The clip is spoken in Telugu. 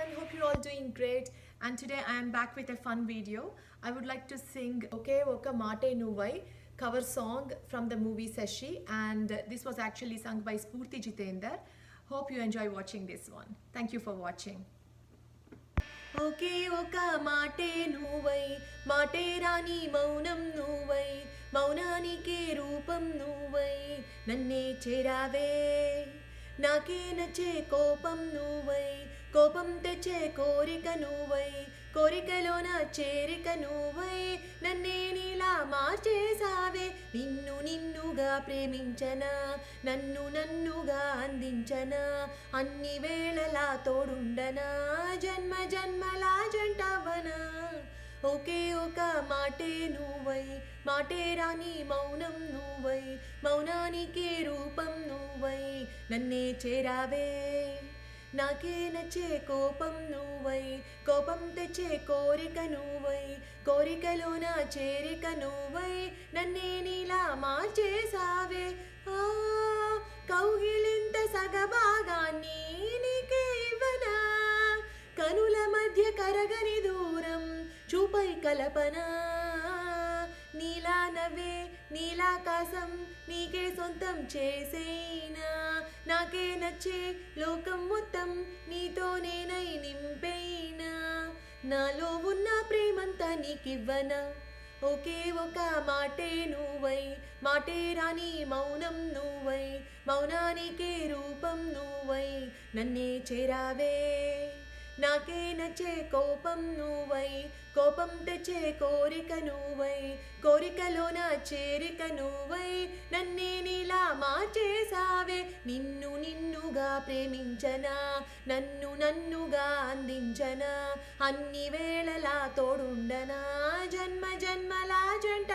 everyone, hope you're all doing great, and today I am back with a fun video. I would like to sing Okay Oka Mate Nuvai cover song from the movie Sashi, and this was actually sung by Spurti Jitender. Hope you enjoy watching this one. Thank you for watching. ఒకే ఒక మాటే నువ్వై మాటే రాని మౌనం నువ్వై మౌనానికే రూపం నువ్వై నన్నే చేరావే నాకే నచ్చే కోపం నువ్వై కోపం తెచ్చే కోరిక నువ్వై కోరికలోన చేరిక నువ్వై నన్నే నీలా మార్చేసావే నిన్ను నిన్నుగా ప్రేమించనా నన్ను నన్నుగా అందించనా అన్ని వేళలా తోడుండనా జన్మ జన్మలా జంటవనా ఒకే ఒక మాటే నువ్వై మాటే రాని మౌనం నువ్వై మౌనానికే రూపం నువ్వై నన్నే చేరావే నాకే నచ్చే కోపం నువ్వై కోపం తెచ్చే కోరిక నువ్వై కోరికలోన చేరిక నువ్వై నన్నే నీలా మార్చేసావే కౌగిలింత సగభాగాన్ని నీకే ఇవ్వనా కనుల మధ్య కరగని దూరం చూపై కల్పన నీలా నవ్వే నీలాకాశం నీకే సొంతం చేసేనా నాకే నచ్చే లోకం మొత్తం నీతో నేనై నింపేనా నాలో ఉన్న ప్రేమంతా నీకివ్వనా ఒకే ఒక మాటే నువ్వై మాటే రాని మౌనం నువ్వై మౌనానికే రూపం నువ్వై నన్నే చేరావే నాకే నచ్చే కోపం నువ్వై కోపం తెచ్చే కోరిక నువ్వై కోరికలోన చేరిక నువ్వై నన్నే నీలా మార్చేసావే నిన్ను నిన్నుగా ప్రేమించనా నన్ను నన్నుగా అందించనా అన్ని వేళలా తోడుండనా జన్మ జన్మలా జంట